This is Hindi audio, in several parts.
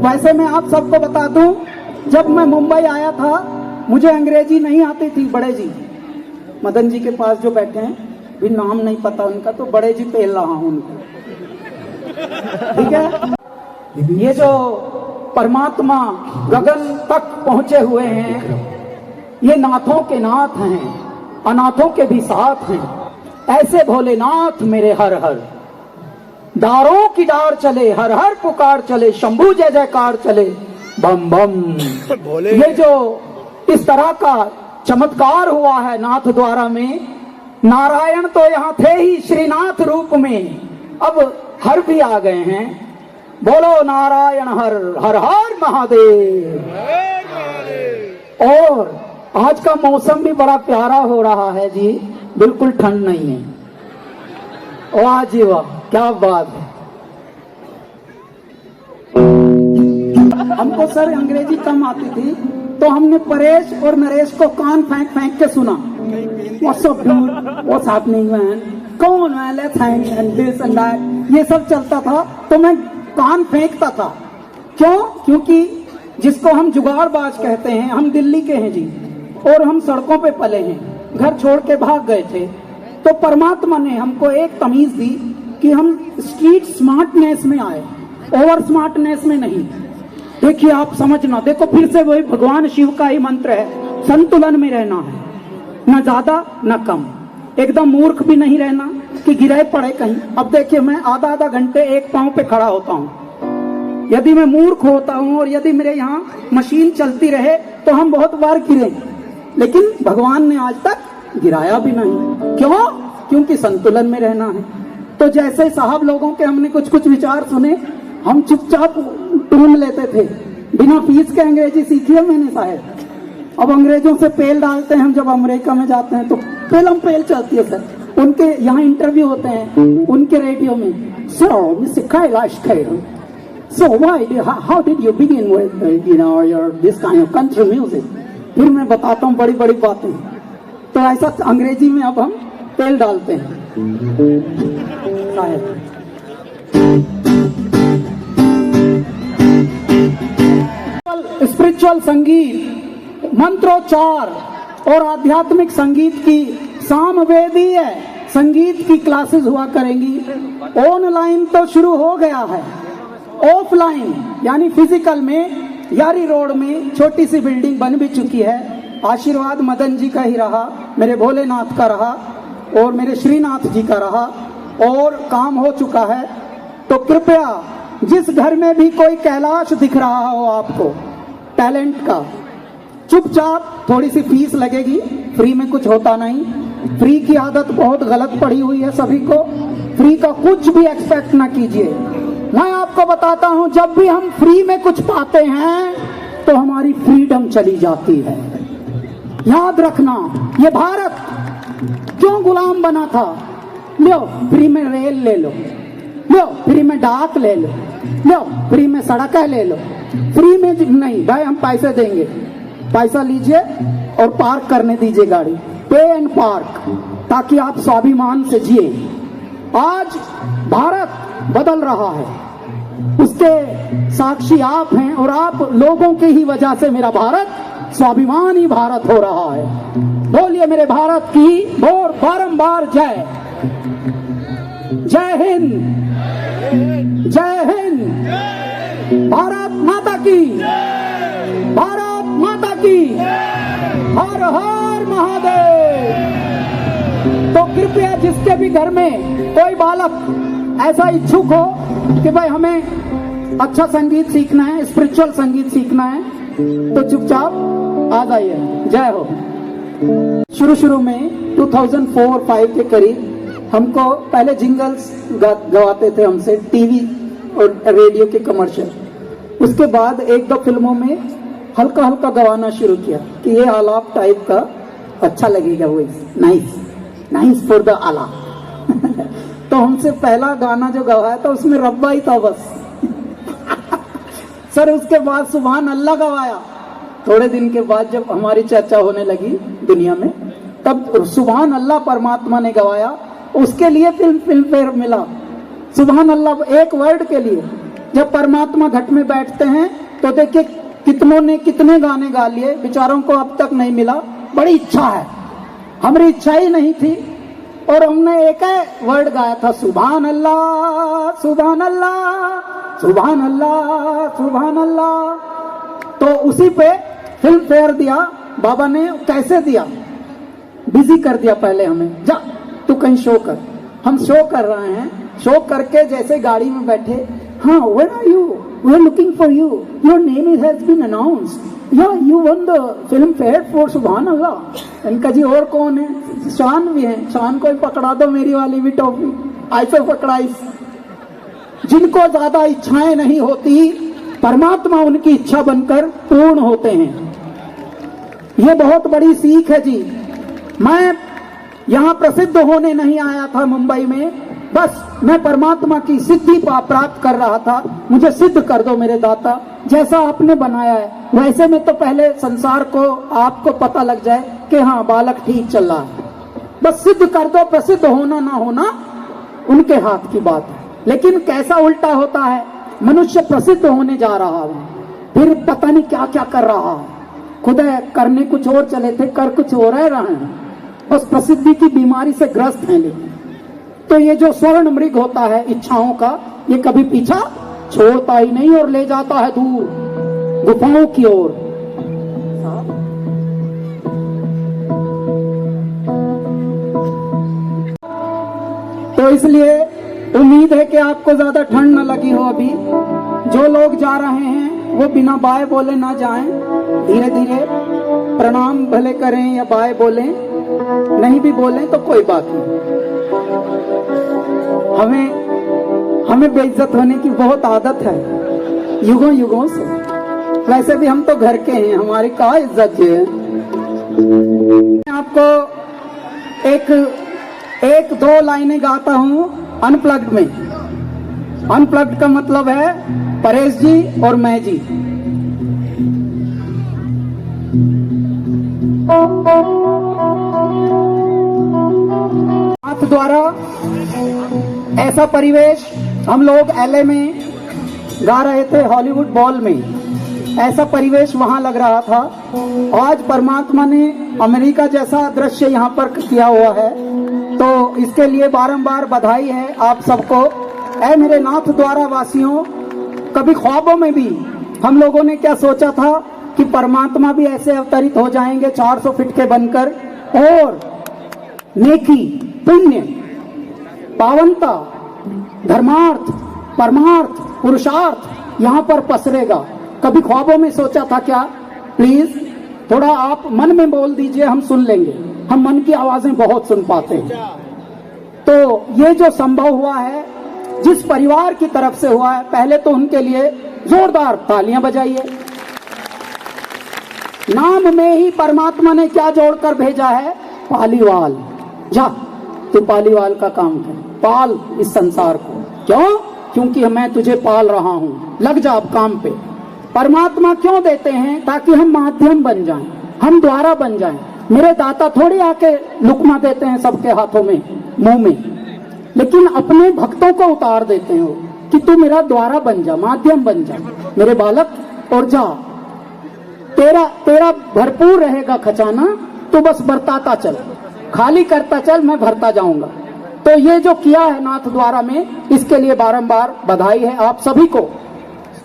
वैसे मैं आप सबको बता दूं, जब मैं मुंबई आया था मुझे अंग्रेजी नहीं आती थी। बड़े जी मदन जी के पास जो बैठे हैं, भी नाम नहीं पता उनका, तो बड़े जी पेल रहा हूं उनको, ठीक है। ये जो परमात्मा गगन तक पहुंचे हुए हैं, ये नाथों के नाथ हैं, अनाथों के भी साथ हैं। ऐसे भोलेनाथ मेरे हर हर, दारों की डार चले, हर हर पुकार चले, शंभू जय जयकार चले, बम बम। ये जो इस तरह का चमत्कार हुआ है नाथ द्वारा में, नारायण तो यहाँ थे ही श्रीनाथ रूप में, अब हर भी आ गए हैं। बोलो नारायण हर हर हर महादेव। और आज का मौसम भी बड़ा प्यारा हो रहा है जी, बिल्कुल ठंड नहीं है। वाह जी वाह, क्या बात है। हमको सर अंग्रेजी कम आती थी, तो हमने परेश और नरेश को कान फेंक फेंक के सुना। What's up dude? What's happening man? Come on man, let's hang and this and that, ये सब चलता था, तो मैं कान फेंकता था। क्यों? क्योंकि जिसको हम जुगाड़बाज कहते हैं, हम दिल्ली के हैं जी, और हम सड़कों पे पले हैं, घर छोड़ के भाग गए थे। तो परमात्मा ने हमको एक तमीज दी कि हम स्ट्रीट स्मार्टनेस में आए, ओवर स्मार्टनेस में नहीं। देखिए आप समझना, देखो फिर से वही भगवान शिव का ही मंत्र है, संतुलन में रहना है, न ज्यादा न कम, एकदम मूर्ख भी नहीं रहना कि गिरे पड़े कहीं। अब देखिए मैं आधा आधा घंटे एक पांव पे खड़ा होता हूँ। यदि मैं मूर्ख होता हूँ और यदि मेरे यहाँ मशीन चलती रहे तो हम बहुत बार गिरे, लेकिन भगवान ने आज तक गिराया भी नहीं। क्यों? क्योंकि संतुलन में रहना है। तो जैसे साहब लोगों के हमने कुछ कुछ विचार सुने, हम चुपचाप ढूंढ लेते थे। बिना फीस के अंग्रेजी सीखी है मैंने साहब। अब अंग्रेजों से पेल डालते हैं हम, जब अमेरिका में जाते हैं तो पेल चलती है सर। उनके यहाँ इंटरव्यू होते हैं उनके रेडियो में, so mister Kailash Kher, so how did you begin with your this kind of country music? फिर मैं बताता हूँ बड़ी बड़ी बातें। तो ऐसा अंग्रेजी में अब हम पेल डालते हैं। स्पिरिचुअल संगीत, मंत्रोच्चार और आध्यात्मिक संगीत की सामवेदीय संगीत की क्लासेस हुआ करेंगी। ऑनलाइन तो शुरू हो गया है, ऑफलाइन यानी फिजिकल में यारी रोड में छोटी सी बिल्डिंग बन भी चुकी है। आशीर्वाद मदन जी का ही रहा, मेरे भोलेनाथ का रहा और मेरे श्रीनाथ जी का रहा, और काम हो चुका है। तो कृपया जिस घर में भी कोई कैलाश दिख रहा हो आपको टैलेंट का, चुपचाप, थोड़ी सी फीस लगेगी, फ्री में कुछ होता नहीं। फ्री की आदत बहुत गलत पड़ी हुई है सभी को, फ्री का कुछ भी एक्सपेक्ट ना कीजिए। मैं आपको बताता हूं, जब भी हम फ्री में कुछ पाते हैं तो हमारी फ्रीडम चली जाती है। याद रखना, ये भारत क्यों गुलाम बना था? लो फ्री में रेल ले लो, लो फ्री में डाक ले लो, लो फ्री में सड़कें ले लो। फ्री में नहीं भाई, हम पैसे देंगे, पैसा लीजिए और पार्क करने दीजिए गाड़ी, पे एंड पार्क, ताकि आप स्वाभिमान से जिए। आज भारत बदल रहा है, उसके साक्षी आप हैं, और आप लोगों की ही वजह से मेरा भारत स्वाभिमानी भारत हो रहा है। बोलिए मेरे भारत की बारंबार जय। जय हिंद, जय हिंद, भारत माता की, भारत माता की, हर हर महादेव। तो कृपया जिसके भी घर में कोई बालक ऐसा इच्छुक हो कि भाई हमें अच्छा संगीत सीखना है, स्पिरिचुअल संगीत सीखना है, तो चुपचाप आ जाइए। जय हो। शुरू में 2004-05 के करीब हमको पहले जिंगल्स गवाते थे हमसे, टीवी और रेडियो के कमर्शियल। उसके बाद एक दो फिल्मों में हल्का हल्का गवाना शुरू किया कि ये आलाप टाइप का अच्छा लगेगा, वो नाइस फॉर द आलाप। तो हमसे पहला गाना जो गवाया था उसमें रब्बा ही था बस। सर उसके बाद सुभान अल्लाह गवाया। थोड़े दिन के बाद जब हमारी चर्चा होने लगी दुनिया में, तब सुभान अल्लाह परमात्मा ने गवाया, उसके लिए फिल्म फेयर मिला। सुभान अल्लाह एक वर्ड के लिए, जब परमात्मा घट में बैठते हैं तो देखिए कितनों ने कितने गाने गा लिए, बेचारों को अब तक नहीं मिला। बड़ी इच्छा है, हमारी इच्छा ही नहीं थी और हमने एक वर्ड गाया था, सुभान अल्लाह सुभान अल्लाह सुभान अल्लाह सुभान अल्लाह। तो उसी पे फिल्म फेयर दिया बाबा ने। कैसे दिया? बिजी कर दिया पहले हमें, जा तू कहीं शो कर। हम शो कर रहे हैं, शो करके जैसे गाड़ी में बैठे, हाँ where are you, we are looking for you, your name has been announced, you won the film fair for सुभान अल्लाह। इनका जी और कौन है? शान भी है, शान को ही पकड़ा दो, मेरी वाली भी टॉफी ऐसे पकड़ाई। जिनको ज्यादा इच्छाएं नहीं होती, परमात्मा उनकी इच्छा बनकर पूर्ण होते हैं। ये बहुत बड़ी सीख है जी। मैं यहाँ प्रसिद्ध होने नहीं आया था मुंबई में, बस मैं परमात्मा की सिद्धि प्राप्त कर रहा था। मुझे सिद्ध कर दो मेरे दाता, जैसा आपने बनाया है वैसे में तो पहले संसार को आपको पता लग जाए कि हाँ बालक ठीक चल रहा है, बस सिद्ध कर दो। प्रसिद्ध होना ना होना उनके हाथ की बात है। लेकिन कैसा उल्टा होता है, मनुष्य प्रसिद्ध होने जा रहा है, फिर पता नहीं क्या क्या कर रहा है। खुद करने कुछ और चले थे, कर कुछ और रहे हैं, बस प्रसिद्धि की बीमारी से ग्रस्त हैं। लेकिन तो ये जो स्वर्ण मृग होता है इच्छाओं का, ये कभी पीछा छोड़ता ही नहीं और ले जाता है दूर गुफाओं की ओर। तो इसलिए उम्मीद है कि आपको ज्यादा ठंड न लगी हो। अभी जो लोग जा रहे हैं वो बिना बाय बोले ना जाएं, धीरे धीरे प्रणाम भले करें या बाय बोलें, नहीं भी बोलें तो कोई बात नहीं। हमें बेइज्जत होने की बहुत आदत है युगों युगों से। वैसे भी हम तो घर के हैं, हमारी क्या इज्जत है। आपको एक दो लाइनें गाता हूं अनप्लग्ड में। अनप्लग्ड का मतलब है परेश जी और मैं जी। नाथ द्वारा ऐसा परिवेश, हम लोग एलए में गा रहे थे हॉलीवुड बॉल में, ऐसा परिवेश वहां लग रहा था। आज परमात्मा ने अमेरिका जैसा दृश्य यहाँ पर किया हुआ है, तो इसके लिए बारंबार बधाई है आप सबको। ऐ मेरे नाथ द्वारा वासियों, कभी ख्वाबों में भी हम लोगों ने क्या सोचा था कि परमात्मा भी ऐसे अवतरित हो जाएंगे 400 फीट के बनकर, और नेकी, पुण्य, पावनता, धर्मार्थ, परमार्थ, पुरुषार्थ यहाँ पर पसरेगा। कभी ख्वाबों में सोचा था क्या? प्लीज थोड़ा आप मन में बोल दीजिए, हम सुन लेंगे। हम मन की आवाजें बहुत सुन पाते हैं। तो ये जो संभव हुआ है, जिस परिवार की तरफ से हुआ है, पहले तो उनके लिए जोरदार तालियां बजाइए। नाम में ही परमात्मा ने क्या जोड़कर भेजा है? पालीवाल। जा तू पालीवाल का काम कर, पाल इस संसार को। क्यों? क्योंकि मैं तुझे पाल रहा हूं, लग जा अब काम पे। परमात्मा क्यों देते हैं? ताकि हम माध्यम बन जाएं, हम द्वारा बन जाएं। मेरे दाता थोड़ी आके लुकमा देते हैं सबके हाथों में, मुंह में, लेकिन अपने भक्तों को उतार देते हैं कि तू मेरा द्वारा बन जा, माध्यम बन जा मेरे बालक, और जा तेरा भरपूर रहेगा खजाना, तू बस बरताता चल, खाली करता चल, मैं भरता जाऊंगा। तो ये जो किया है नाथ द्वारा में, इसके लिए बारंबार बधाई है आप सभी को,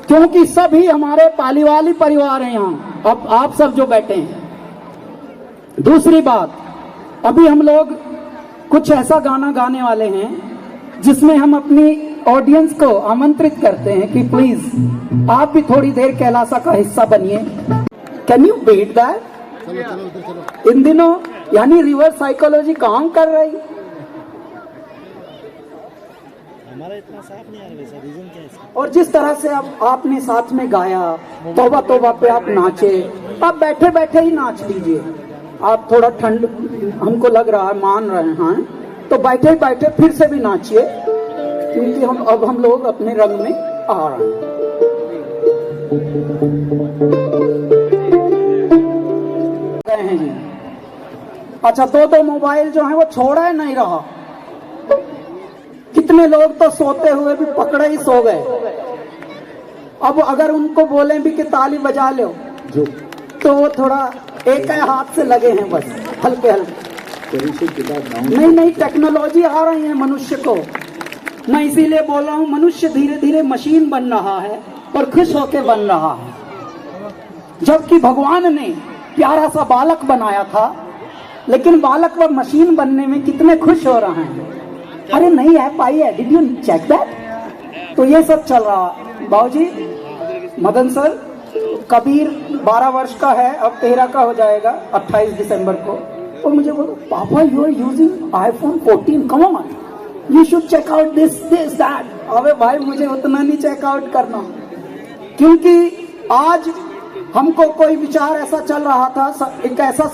क्योंकि सभी हमारे पालीवाली परिवार हैं यहाँ, अब आप सब जो बैठे हैं। दूसरी बात, अभी हम लोग कुछ ऐसा गाना गाने वाले हैं जिसमें हम अपनी ऑडियंस को आमंत्रित करते हैं कि प्लीज आप भी थोड़ी देर कैलासा का हिस्सा बनिए। Can you beat that? इन दिनों यानी रिवर्स साइकोलॉजी काम कर रही। हमारा इतना साफ नहीं आ रहा वैसा, रीजन क्या है इसका? और जिस तरह से अब आपने साथ में गाया, तौबा तौबा पे आप नाचे, आप बैठे बैठे ही नाच लीजिए। आप थोड़ा ठंड हमको लग रहा है, मान रहे हैं, तो बैठे बैठे फिर से भी नाचिए, क्योंकि हम लोग अपने रंग में आ रहे हैं जी। अच्छा, दो मोबाइल जो है वो छोड़ा नहीं रहा। कितने लोग तो सोते हुए भी पकड़े ही सो गए। अब अगर उनको बोले भी कि ताली बजा लो जो तो वो थोड़ा एक हाथ से लगे हैं, बस हल्के हल्के। परिषद के बाद डाउन नहीं नहीं, टेक्नोलॉजी आ रही है मनुष्य को। मैं इसीलिए बोल रहा हूँ, मनुष्य धीरे धीरे मशीन बन रहा है और खुश होके बन रहा है। जबकि भगवान ने प्यारा सा बालक बनाया था, लेकिन बालक व मशीन बनने में कितने खुश हो रहे हैं। अरे नहीं है पाई है, डिड यू चेक दैट? तो ये सब चल रहा। बाबूजी, मदन सर, कबीर 12 वर्ष का है, अब 13 का हो जाएगा 28 दिसंबर को। और मुझे बोलो, पापा you are using iPhone 14, come on, you should check out this that. अबे भाई, मुझे उतना नहीं चेकआउट करना, क्योंकि आज हमको कोई विचार ऐसा चल रहा था, एक ऐसा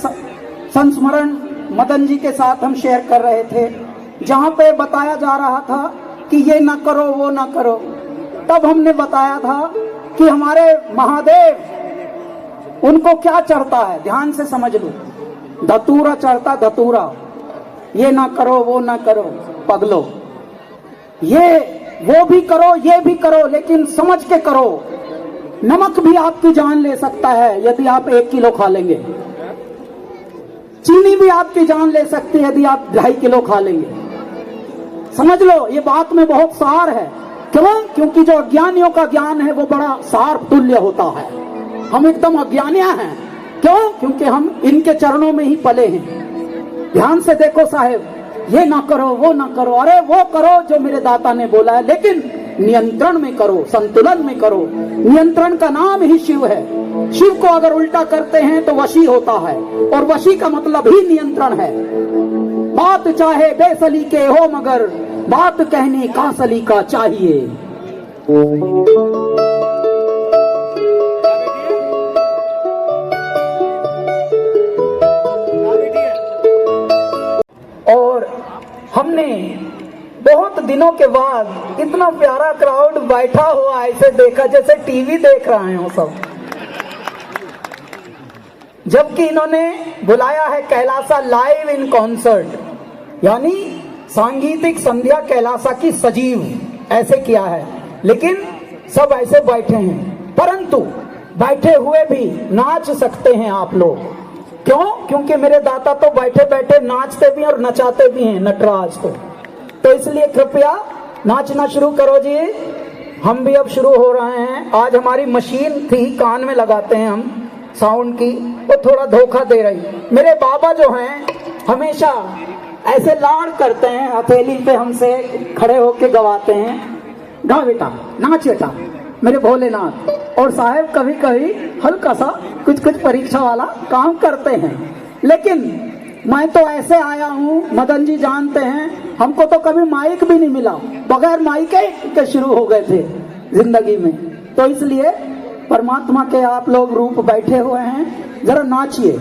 संस्मरण मदन जी के साथ हम शेयर कर रहे थे, जहां पे बताया जा रहा था कि ये ना करो वो ना करो। तब हमने बताया था कि हमारे महादेव, उनको क्या चढ़ता है, ध्यान से समझ लो, धतूरा चढ़ता, धतूरा। ये ना करो वो ना करो पगलो, ये वो भी करो ये भी करो, लेकिन समझ के करो। नमक भी आपकी जान ले सकता है यदि आप 1 किलो खा लेंगे, चीनी भी आपकी जान ले सकती है यदि आप 2.5 किलो खा लेंगे। समझ लो, ये बात में बहुत सार है। क्यों? क्योंकि जो अज्ञानियों का ज्ञान है वो बड़ा सार तुल्य होता है। हम एकदम अज्ञानिया हैं। क्यों? क्योंकि हम इनके चरणों में ही पले हैं। ध्यान से देखो साहेब, ये ना करो वो ना करो, अरे वो करो जो मेरे दाता ने बोला है, लेकिन नियंत्रण में करो, संतुलन में करो। नियंत्रण का नाम ही शिव है। शिव को अगर उल्टा करते हैं तो वशी होता है, और वशी का मतलब ही नियंत्रण है। बात चाहे बेसलीके हो, मगर बात कहने का सलीका चाहिए। और हमने बहुत दिनों के बाद इतना प्यारा क्राउड बैठा हुआ ऐसे देखा जैसे टीवी देख रहे हो सब, जबकि इन्होंने बुलाया है कैलासा लाइव इन कॉन्सर्ट, यानी सांगीतिक संध्या कैलासा की सजीव ऐसे किया है। लेकिन सब ऐसे बैठे हैं, परंतु बैठे हुए भी नाच सकते हैं आप लोग। क्यों? क्योंकि मेरे दाता तो बैठे बैठे नाचते भी और नचाते भी हैं नटराज को। तो इसलिए कृपया नाचना शुरू करो जी। हम भी अब शुरू हो रहे हैं। आज हमारी मशीन थी, कान में लगाते हैं हम साउंड की, वो थोड़ा धोखा दे रही। मेरे बाबा जो हैं हमेशा ऐसे लाड़ करते हैं, हथेली पे हमसे खड़े होके गवाते हैं, गा बेटा, नाच बेटा मेरे भोलेनाथ। और साहब कभी कभी हल्का सा कुछ कुछ परीक्षा वाला काम करते हैं। लेकिन मैं तो ऐसे आया हूँ, मदन जी जानते हैं, हमको तो कभी माइक भी नहीं मिला, बगैर माइक के शुरू हो गए थे जिंदगी में। तो इसलिए परमात्मा के आप लोग रूप बैठे हुए हैं, जरा नाचिए।